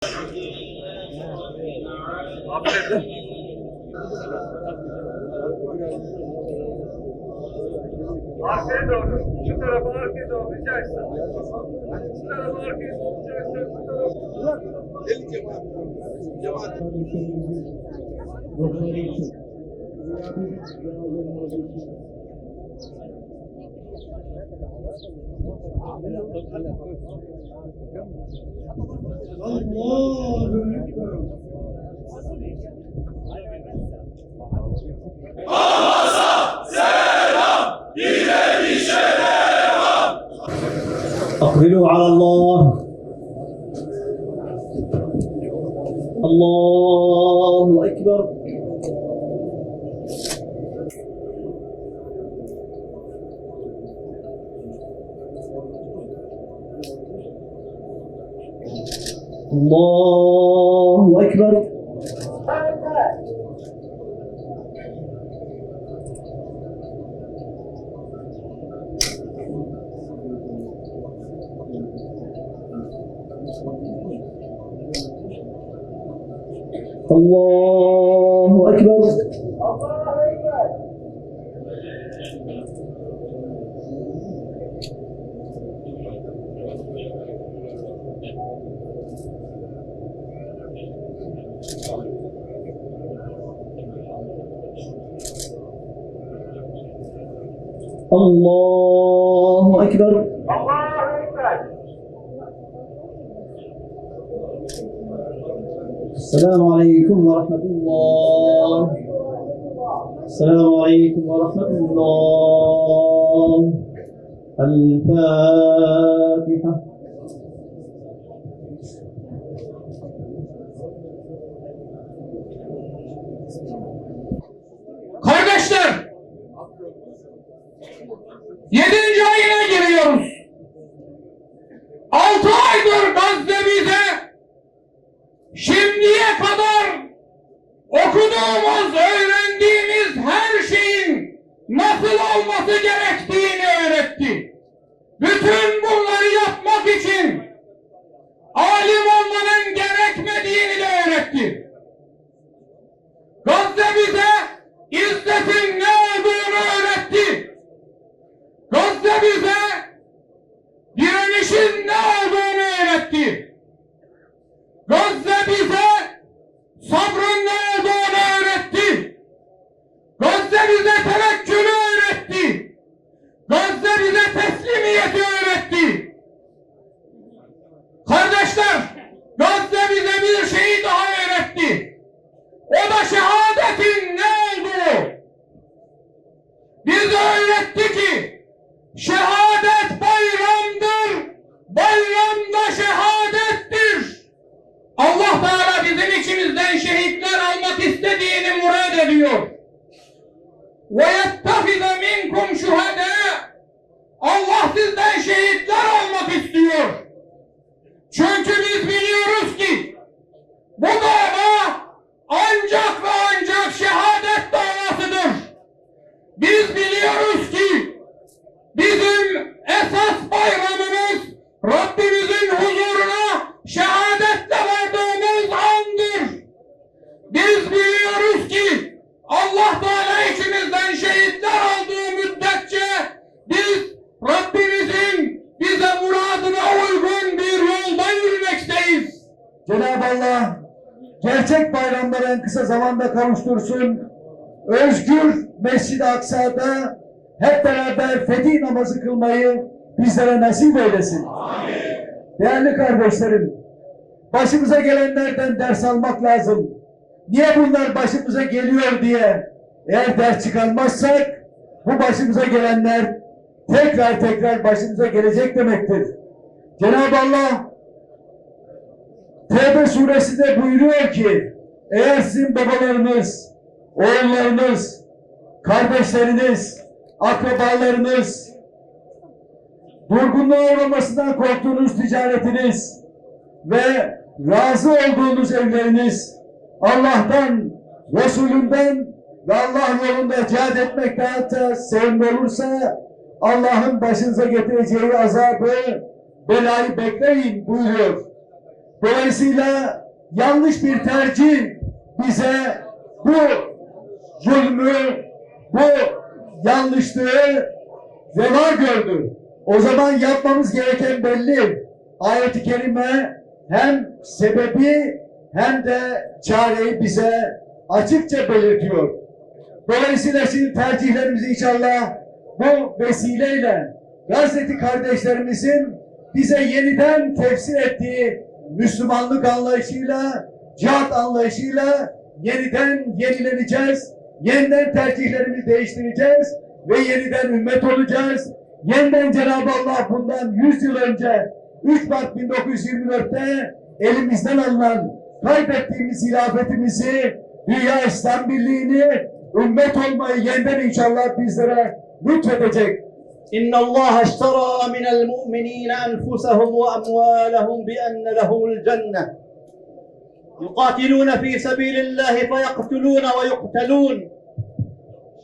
Arkaya doğru. Şu tarafa arkaya doğru. Rica etsem. Şu tarafa arkaya doğru. Rica etsem. Şu tarafa. Gelin cemaat. Cemaat. أقبلوا على الله. الله أكبر. الله أكبر. الله أكبر. الله أكبر. السلام عليكم ورحمة الله. السلام عليكم ورحمة الله. الفاتحة. Kardeşler, 7. ayına giriyoruz. 6 aydır Gazze bize şimdiye kadar okuduğumuz, öğrendiğimiz her şeyin nasıl olması gerektiğini öğretti. Bütün bunları yapmak için alim olmanın gerekmediğini de öğretti. Gazze bize İzzetin ne olduğunu öğretti. Gazze bize direnişin ne olduğunu öğretti. Gazze bize sabrın ne olduğunu öğretti. Gazze bize tevekkülü öğretti. Gazze bize teslimiyeti öğretti. Kardeşler, Gazze bize bir şeyi daha öğretti. O da şehadetin ne olduğu. Bize öğretti ki şehadet bayramdır, bayramda şehadettir. Allah Teala bizim içimizden şehitler almak istediğini murad ediyor. وَيَتَّخِذَ مِنْكُمْ شُهَدَاءَ. Allah sizden şehitler almak istiyor. Çünkü biz biliyoruz ki bu dava ancak ve ancak şehadet davasıdır. Biz biliyoruz ki bizim esas bayramımız Rabbimizin huzuruna şehadetle vardığımız andır. Biz biliyoruz ki Allah Teala içimizden şehitler aldığı müddetçe biz Rabbimizin bize muradına uygun bir yolda yürümekteyiz. Cenab-ı Allah gerçek bayramları en kısa zamanda kavuştursun. Özgür Mescid-i Aksa'da hep beraber fetih namazı kılmayı bizlere nasip eylesin. Amin. Değerli kardeşlerim, başımıza gelenlerden ders almak lazım. Niye bunlar başımıza geliyor diye eğer ders çıkarmazsak bu başımıza gelenler tekrar başımıza gelecek demektir. Cenab-ı Allah Tevbe suresinde buyuruyor ki eğer sizin babalarınız, oğullarınız, kardeşleriniz, akrabalarınız, durgunluğa uğramasından korktuğunuz ticaretiniz ve razı olduğunuz evleriniz Allah'tan, Resulünden ve Allah yolunda cihad etmekte hatta sevimli olursa Allah'ın başınıza getireceği azabı, belayı bekleyin buyuruyor. Dolayısıyla yanlış bir tercih bize bu zulmü, bu yanlışlığı reva gördü. O zaman yapmamız gereken belli. Ayet-i kerime hem sebebi hem de çareyi bize açıkça belirtiyor. Dolayısıyla şimdi tercihlerimizi inşallah bu vesileyle Gazze'li kardeşlerimizin bize yeniden tefsir ettiği Müslümanlık anlayışıyla, cihat anlayışıyla yeniden yenileneceğiz. Yeniden tercihlerimizi değiştireceğiz ve yeniden ümmet olacağız. Yeniden Cenab-ı Allah bundan 100 yıl önce 3 Mart 1924'te elimizden alınan kaybettiğimiz hilafetimizi, Dünya İslam Birliği'ni, ümmet olmayı yeniden inşallah bizlere lütfedecek. إن الله اشترى من المؤمنين أنفسهم وأموالهم بأن لهم الجنة يقاتلون في سبيل الله فيقتلون ويقتلون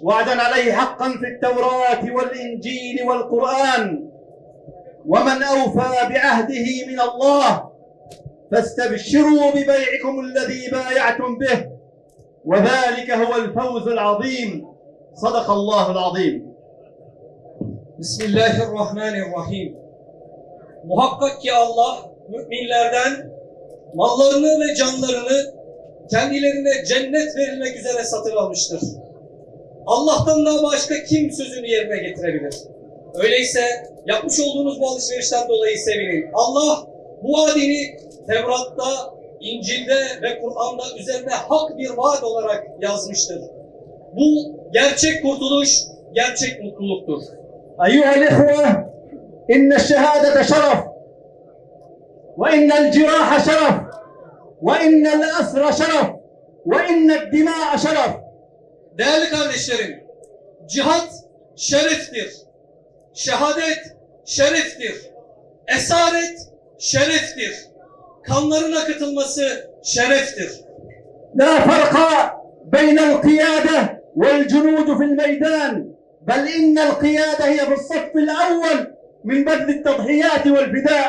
وعدا عليه حقا في التوراة والإنجيل والقرآن ومن أوفى بعهده من الله فاستبشروا ببيعكم الذي بايعتم به وذلك هو الفوز العظيم صدق الله العظيم. Bismillahirrahmanirrahim. Muhakkak ki Allah müminlerden mallarını ve canlarını kendilerine cennet verilmek üzere satın almıştır. Allah'tan daha başka kim sözünü yerine getirebilir? Öyleyse yapmış olduğunuz bu alışverişten dolayı sevinin. Allah bu vaadini Tevrat'ta, İncil'de ve Kur'an'da üzerine hak bir vaat olarak yazmıştır. Bu gerçek kurtuluş, gerçek mutluluktur. أيها الإخوة إن الشهادة شرف وإن الجراح شرف وإن الأسر شرف وإن الدماء شرف. Değerli kardeşlerim, cihat şereftir. Şehadet şereftir. Esaret şereftir. Kanların akıtılması şereftir. لا فرق بين القيادة والجنود في الميدان بل إن القيادة هي في الصف الأول من بذل التضحيات والفداء.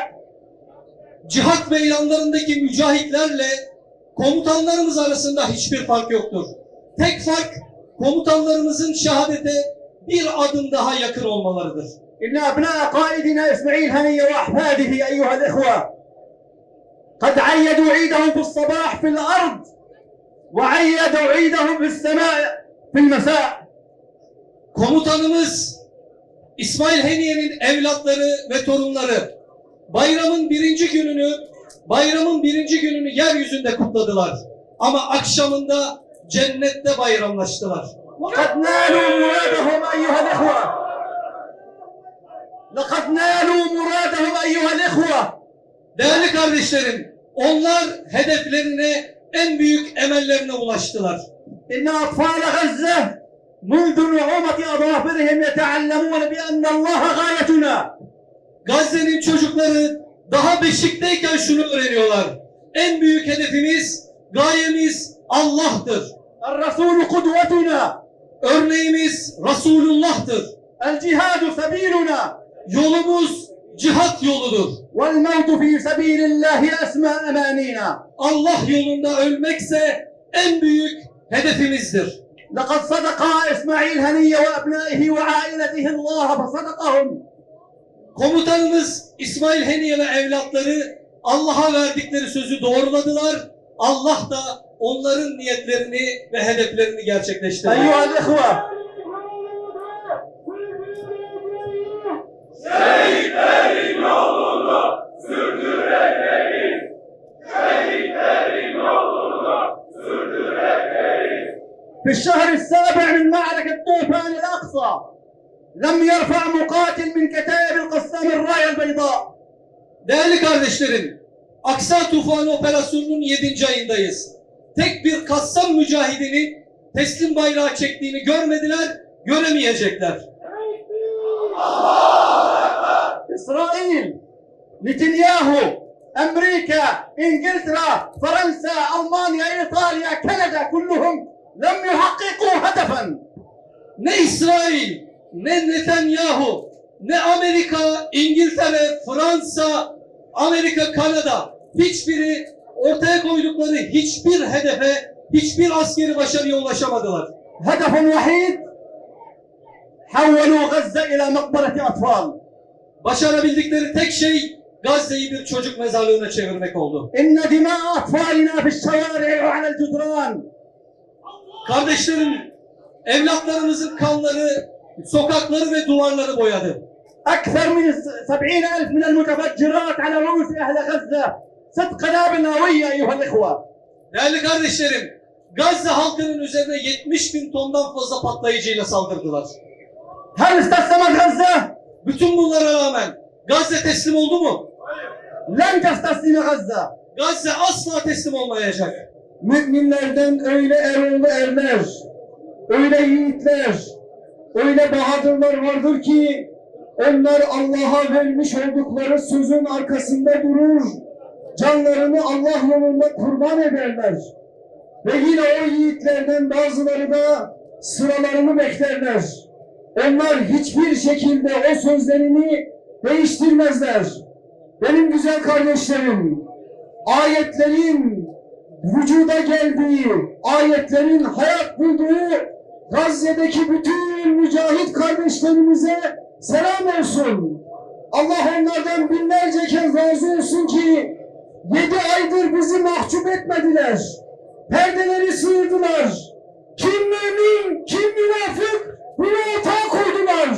Cihat meydanlarındaki mücahitlerle komutanlarımız arasında hiçbir fark yoktur. Tek fark komutanlarımızın şehadete bir adım daha yakın olmalarıdır. إن أبناء قائدنا إسماعيل هنية وأحفاده أيها الإخوة قد عيدوا عيدهم في الصباح في الأرض وعيدوا عيدهم في السماء في المساء. Komutanımız İsmail Heniye'nin evlatları ve torunları bayramın birinci gününü yeryüzünde kutladılar. Ama akşamında cennette bayramlaştılar. وقد نالوا مرادهم أيها الإخوة لقد نالوا مرادهم أيها الإخوة. Değerli kardeşlerim, onlar hedeflerine, en büyük emellerine ulaştılar. إن أطفال غزة منذ نعومة أظافرهم يتعلمون بأن الله غايتنا. Gazze'nin çocukları daha beşikteyken şunu öğreniyorlar. En büyük hedefimiz, gayemiz Allah'tır. الرسول قدوتنا. Örneğimiz Resulullah'tır. الجهاد سبيلنا. Yolumuz cihat yoludur. والموت في سبيل الله أسمى أمانينا. Allah yolunda ölmekse en büyük hedefimizdir. لقد صدق إسماعيل هنية وأبنائه وعائلته الله فصدقهم. Komutanımız İsmail Heniye ve evlatları Allah'a verdikleri sözü doğruladılar. Allah da onların niyetlerini ve hedeflerini gerçekleştirdi. أيها الإخوة Şehitlerin yolunu sürdüreceğiz. Şehitlerin yolunu sürdüreceğiz. في الشهر السابع من معركة طوفان الأقصى لم يرفع مقاتل من كتائب القسام الراية البيضاء. Değerli kardeşlerim, Aksa Tufanı operasyonunun 7. ayındayız. Tek bir Kassam mücahidinin teslim bayrağı çektiğini görmediler, göremeyecekler. إسرائيل نتنياهو أمريكا إنجلترا فرنسا ألمانيا إيطاليا كندا كلهم لم يحققوا هدفا. Ne İsrail, ne Netanyahu, ne Amerika, İngiltere, Fransa, Amerika, Kanada hiçbiri ortaya koydukları hiçbir hedefe, hiçbir askeri başarıya ulaşamadılar. هدف وحيد حولوا غزة إلى مقبرة أطفال. Başarabildikleri tek şey Gazze'yi bir çocuk mezarlığına çevirmek oldu. إن دماء أطفالنا في الشوارع وعلى الجدران. Kardeşlerim, evlatlarımızın kanları sokakları ve duvarları boyadı. أكثر من 70,000 من المتفجرات على رؤوس أهل غزة. 6 قنابل نووية أيها الإخوة. Değerli kardeşlerim, Gazze halkının üzerine 70.000 tondan fazla patlayıcıyla saldırdılar. هل استسلمت غزة؟ Bütün bunlara rağmen Gazze teslim oldu mu? لن تستسلم غزة. Gazze asla teslim olmayacak. Müminlerden öyle eroğlu erler, öyle yiğitler, öyle bahadırlar vardır ki onlar Allah'a vermiş oldukları sözün arkasında durur, canlarını Allah yolunda kurban ederler. Ve yine o yiğitlerden bazıları da sıralarını beklerler. Onlar hiçbir şekilde o sözlerini değiştirmezler. Benim güzel kardeşlerim, ayetlerin vücuda geldiği, ayetlerin hayat bulduğu Gazze'deki bütün mücahit kardeşlerimize selam olsun. Allah onlardan binlerce kez razı olsun ki 7 aydır bizi mahcup etmediler. Perdeleri sıyırdılar. Kim mümin, kim münafık bunu ortaya koydular.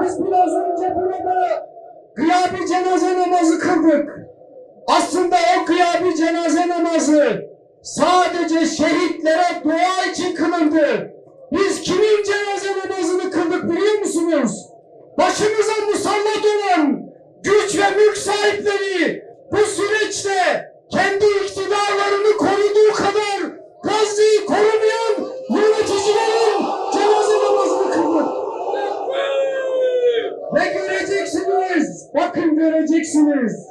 Biz biraz önce burada gıyabi cenaze namazı kıldık. Aslında o gıyabi cenaze namazı sadece şehitlere dua için kılındı. Biz kimin cenaze namazını kıldık biliyor musunuz? Başımıza musallat olan güç ve mülk sahipleri bu süreçte kendi iktidarlarını koruduğu kadar Gazze'yi korumayan yöneticilerin cenaze namazını kıldık. Ve göreceksiniz, bakın göreceksiniz.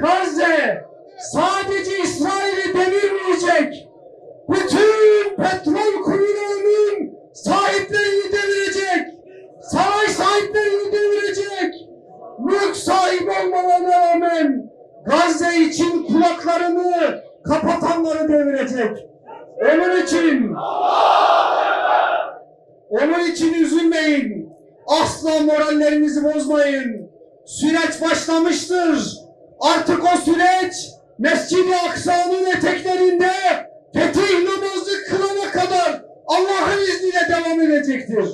Gazze sadece İsrail'i devirmeyecek. Bütün petrol kuyularının sahiplerini devirecek. Saray sahiplerini devirecek. Mülk sahibi olmalarına rağmen Gazze için kulaklarını kapatanları devirecek. Onun için üzülmeyin. Asla morallerinizi bozmayın. Süreç başlamıştır. Artık o süreç Mescid-i Aksa'nın eteklerinde fetih namazı kılana kadar Allah'ın izniyle devam edecektir.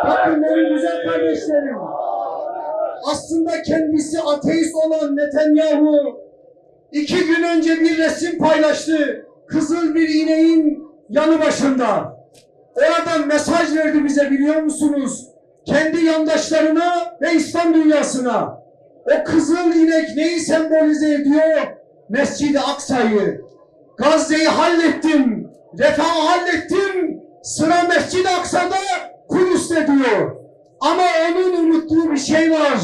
Bakın benim güzel kardeşlerim. Aslında kendisi ateist olan Netanyahu 2 gün önce bir resim paylaştı. Kızıl bir ineğin yanı başında. Oradan mesaj verdi bize biliyor musunuz? Kendi yandaşlarına ve İslam dünyasına. O kızıl inek neyi sembolize ediyor? Mescid-i Aksa'yı. Gazze'yi hallettim. Refahı hallettim. Sıra Mescid-i Aksa'da Kudüs'te diyor. Ama onun unuttuğu bir şey var.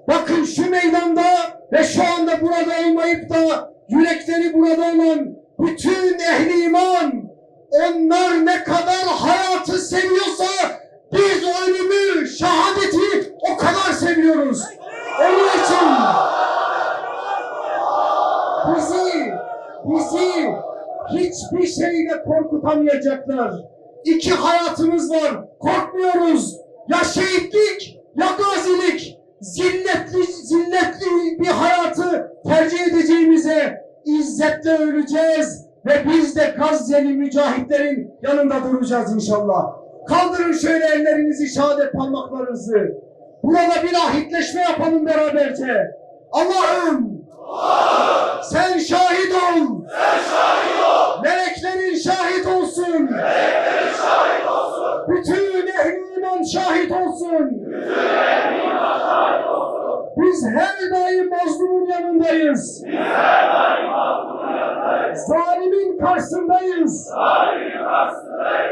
Bakın şu meydanda ve şu anda burada olmayıp da yürekleri burada olan bütün ehli iman, onlar ne kadar hayatı seviyorsa biz ölümü, şehadeti o kadar seviyoruz. Onun için bizi hiçbir şeyle korkutamayacaklar. 2 hayatımız var. Korkmuyoruz. Ya şehitlik ya gazilik. Zilletli bir hayatı tercih edeceğimize izzetle öleceğiz ve biz de Gazze'li mücahitlerin yanında duracağız inşallah. Kaldırın şöyle ellerinizi, şehadet parmaklarınızı. Burada bir ahitleşme yapalım beraberce. Allah'ım sen şahit ol. Meleklerin şahit olsun. Bütün ehli iman şahit olsun. Biz her daim mazlumun yanındayız. Zalimin karşısındayız.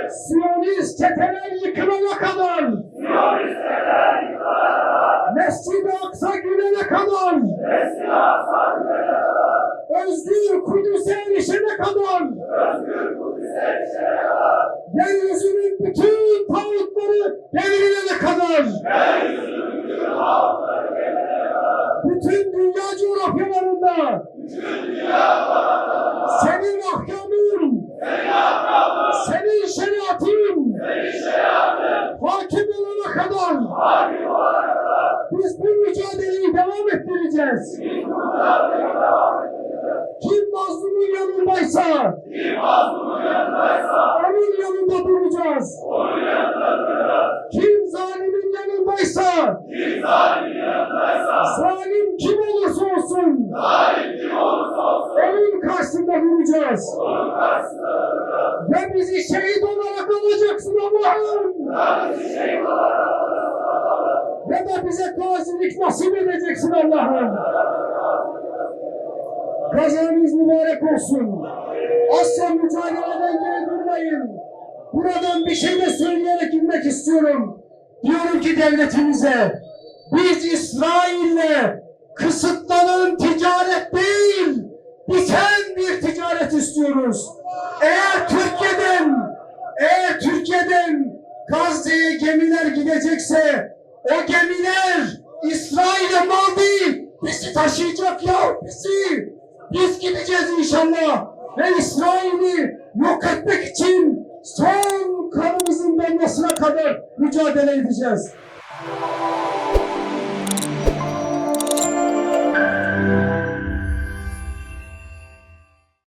Siyonist çeteler yıkılana kadar. Mescid-i Aksa gülene kadar. özgür Kudüs'e erişene kadar, yeryüzünün bütün tağutları devrilene kadar, bütün dünya coğrafyalarında senin ahkamın, senin şeriatın hakim olana kadar biz bu mücadeleyi devam ettireceğiz. Kim mazlumun yanındaysa onun yanında duracağız. Kim zalimin yanındaysa zalim kim olursa olsun onun karşısında duracağız. Ve bizi şehit olarak alacaksın Allah'ım. Ve de bize gazilik nasip edeceksin Allah'ım. Kazanınız mübarek olsun. Asla mücadeleden geri durmayın. Buradan bir şey de söyleyerek inmek istiyorum. Diyorum ki devletimize, biz İsrail'le kısıtlanan ticaret değil, biten bir ticaret istiyoruz. Eğer Türkiye'den Gazze'ye gemiler gidecekse, o gemiler İsrail'e mal değil, bizi taşıyacak ya, bizi. Biz gideceğiz inşallah ve İsrail'i yok etmek için son kanımızın damlasına kadar mücadele edeceğiz.